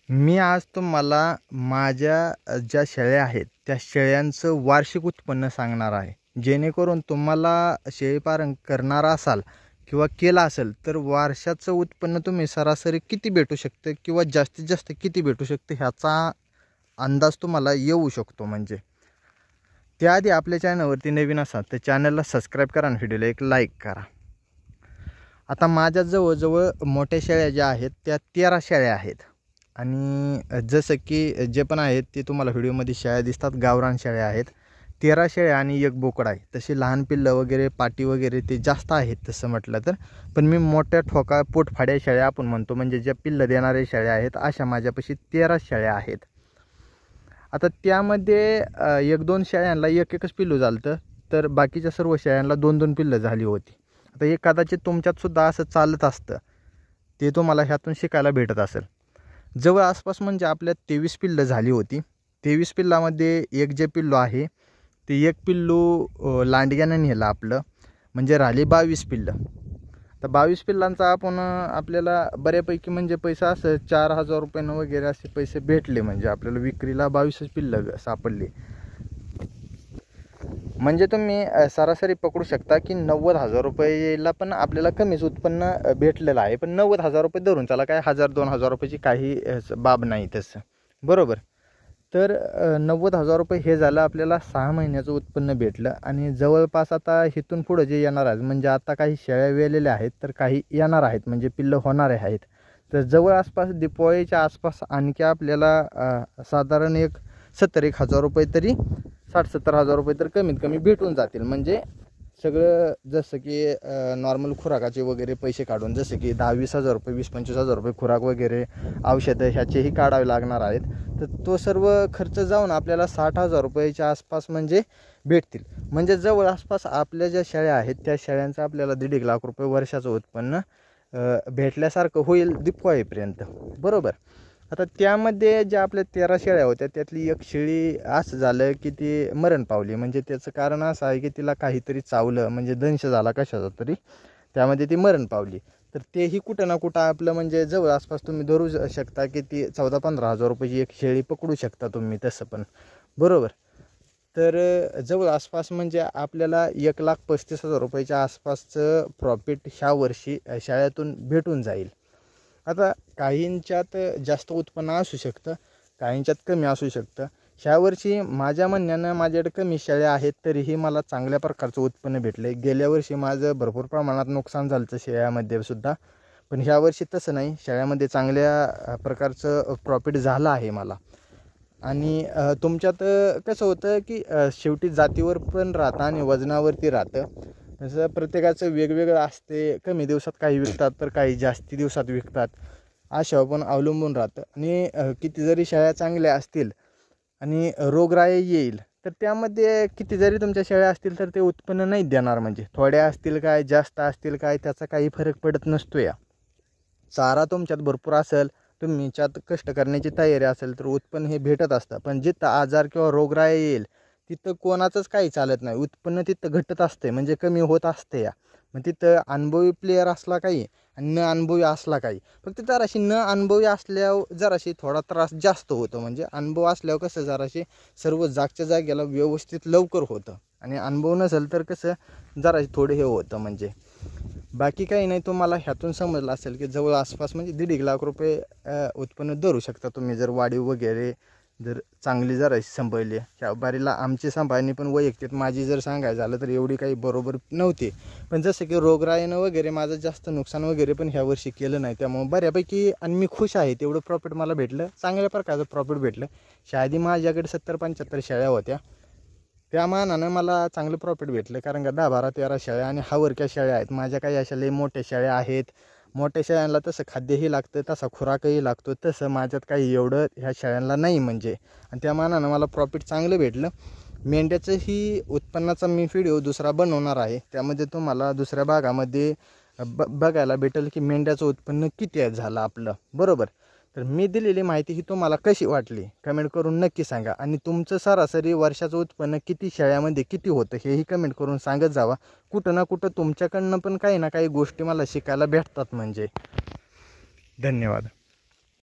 मी आज तुम्हाला माझ्या ज्या शेळ्या आहेत त्या शेळ्यांचं वार्षिक उत्पन्न सांगणार आहे, जेणेकरून तुम्हाला शेळीपालन करणार असाल किंवा केला असेल तर वर्षाचं उत्पन्न तुम्ही सरासरी किती भेटू शकते किंवा जास्तीत जास्त किती भेटू शकते ह्याचा अंदाज तुम्हाला येऊ शकतो। म्हणजे त्याआधी आपल्या चॅनलवरती नवीन असाल तर चॅनलला सबस्क्राईब करा आणि व्हिडिओला एक लाईक करा। आता माझ्या जवळजवळ मोठ्या शेळ्या ज्या आहेत त्या 13 शेळ्या आहेत आणि जसं की जे पण आहेत ते तुम्हाला व्हिडिओमध्ये शेळ्या दिसतात, गावरान शेळ्या आहेत। 13 शेळ्या आणि एक बोकडा आहे। तशी लहान पिल्लं वगैरे पाटी वगैरे ते जास्त आहेत तसं म्हटलं तर, पण मी मोठ्या ठोका पोटफाड्या शेळ्या आपण म्हणतो, म्हणजे ज्या पिल्लं देणारे शेळ्या आहेत अशा माझ्यापाशी 13 शेळ्या आहेत। आता त्यामध्ये 1-2 शेळ्यांना एकच पिल्लू झालं, तर बाकीच्या सर्व शेळ्यांना 2-2 पिल्लं झाली होती। आता हे कदाचित तुमच्यात सुद्धा असं चालत असतं, ते तुम्हाला ह्यातून शिकायला भेटत असेल। जवळ आसपास म्हणजे आपल्या 23 पिल्लं झाली होती। 23 पिल्लामध्ये एक जे पिल्लू आहे ते एक पिल्लू लांडग्यानं नेलं आपलं, म्हणजे राहिली 22 पिल्लं। तर 22 पिल्लांचा आपल्याला बऱ्यापैकी म्हणजे पैसा असं 4000 रुपयानं वगैरे असे पैसे भेटले, म्हणजे आपल्याला विक्रीला 22 पिल्लं सापडली। म्हणजे तुम्ही सरासरी पकडू शकता की 90,000 रुपयाला पण आपल्याला कमीच उत्पन्न भेटलेलं आहे। पण 90,000 रुपये धरून त्याला काय 1000-2000 रुपयाची काही बाब नाही तसं, बरोबर। तर 90,000 रुपये हे झालं आपल्याला 6 महिन्याचं उत्पन्न भेटलं। आणि जवळपास आता इथून पुढं जे येणार आहेत, म्हणजे आता काही शेळ्या वेलेल्या आहेत तर काही येणार आहेत, म्हणजे पिल्लं होणारे आहेत। तर जवळ आसपास दिवाळीच्या आसपास आणखी आपल्याला साधारण 70-1,000 रुपये तरी 60-70,000 रुपये तर कमीत कमी भेटून जातील। म्हणजे सगळं जसं की नॉर्मल खुराकाचे वगैरे पैसे काढून, जसं की 10-20,000 रुपये 20-25,000 रुपये खुराक वगैरे औषधं ह्याचेही काढावे लागणार आहेत। तर तो सर्व खर्च जाऊन आपल्याला 60,000 रुपयाच्या आसपास म्हणजे भेटतील। म्हणजे जवळ आसपास आपल्या ज्या शेळ्या आहेत त्या शेळ्यांचं आपल्याला 1.5 लाख रुपये वर्षाचं उत्पन्न भेटल्यासारखं होईल दिवाळीपर्यंत, बरोबर। आता त्यामध्ये ज्या आपल्या 13 शेळ्या होत्या त्यातली एक शेळी असं झालं की ती मरण पावली। म्हणजे त्याचं कारण असं आहे की तिला काहीतरी चावलं, म्हणजे दंश झाला कशाचा तरी, त्यामध्ये ती मरण पावली। तर तेही कुठं ना कुठं आपलं म्हणजे जवळ आसपास तुम्ही धरू शकता की ती 14-15,000 रुपयाची एक शेळी पकडू शकता तुम्ही तसं पण, बरोबर। तर जवळ आसपास म्हणजे आपल्याला 1,35,000 रुपयाच्या आसपासचं प्रॉफिट ह्या वर्षी शेळ्यातून भेटून जाईल। आता काहींच्यात जास्त उत्पन्न असू शकतं, काहींच्यात कमी असू शकतं। ह्या वर्षी माझ्या म्हणण्यानं माझ्याकडे कमी शेळ्या आहेत तरीही मला चांगल्या प्रकारचं उत्पन्न भेटले। गेल्या वर्षी माझं भरपूर प्रमाणात नुकसान झालं शेळ्यामध्ये सुद्धा, पण ह्या वर्षी तसं नाही, शेळ्यामध्ये चांगल्या प्रकारचं प्रॉफिट झालं आहे मला। आणि तुमच्यात कसं होतं की शेवटी जातीवर पण राहतं आणि वजनावरती राहतं। तसं प्रत्येकाचं वेगवेगळं असते, कमी दिवसात काही विकतात तर काही जास्ती दिवसात विकतात, अशावर पण अवलंबून राहतं। आणि किती जरी शेळ्या चांगल्या असतील आणि रोगराई येईल तर त्यामध्ये किती जरी तुमच्या शेळ्या असतील तर ते उत्पन्न नाही देणार। म्हणजे थोड्या असतील काय जास्त असतील काय त्याचा काही फरक पडत नसतो। या चारा तुमच्यात भरपूर असेल, तुमच्यात कष्ट करण्याची तयारी असेल तर उत्पन्न हे भेटत असतं। पण जिथं आजार किंवा रोगराई येईल तिथं कोणाचंच काही चालत नाही, उत्पन्न तिथं घटत असते, म्हणजे कमी होत असते। या मग तिथं अनुभवी प्लेयर असला काही आणि न अनुभवी असला काही, फक्त जराशी न अनुभवी असल्यावर जराशी थोडा त्रास जास्त होतो। म्हणजे अनुभव असल्यावर कसं जराशी सर्व जागच्या जागेला व्यवस्थित लवकर होतं, आणि अनुभव नसेल तर कसं जराशी थोडं हे होतं। म्हणजे बाकी काही नाही, तुम्हाला ह्यातून समजलं असेल की जवळ आसपास म्हणजे 1.5 लाख रुपये उत्पन्न धरू शकता तुम्ही जर वाढीव वगैरे जर चांगली जराशी सांभाळली। ह्या बारीला आमची सांभाळणी पण वैयक्तिक माझी जर सांगायचं झालं तर एवढी काही बरोबर नव्हती, पण जसं की रोगराईनं वगैरे माझं जास्त नुकसान वगैरे पण ह्या वर्षी केलं नाही, त्यामुळे बऱ्यापैकी आणि मी खुश आहे। तेवढं प्रॉफिट मला भेटलं, चांगल्या प्रकारचं प्रॉफिट भेटलं। शायद माझ्याकडे 70-75 शेळ्या होत्या, त्या मानानं मला चांगलं प्रॉफिट भेटलं, कारण का 10-12-13 शेळ्या आणि हावरक्या शेळ्या आहेत माझ्या। काही अशा लई मोठ्या शेळ्या आहेत, मोठ्या शेळ्यांना तसं खाद्यही लागतं, तसा खुराकही लागतो, तसं माझ्यात काही एवढं ह्या शेळ्यांना नाही म्हणजे, आणि त्या मानानं मला प्रॉफिट चांगलं भेटलं। मेंढ्याचंही उत्पन्नाचा मी व्हिडिओ दुसरा बनवणार आहे, त्यामध्ये तुम्हाला दुसऱ्या भागामध्ये बघायला भेटेल की मेंढ्याचं उत्पन्न किती झालं आपलं, बरोबर। तर मी दिलेली माहिती ही तुम्हाला कशी वाटली कमेंट करून नक्की सांगा, आणि तुमचं सरासरी वर्षाचं उत्पन्न किती शेळ्यामध्ये किती होतं हेही कमेंट करून सांगत जावा। कुठं ना कुठं तुमच्याकडनं पण काही ना काही गोष्टी मला शिकायला भेटतात म्हणजे। धन्यवाद।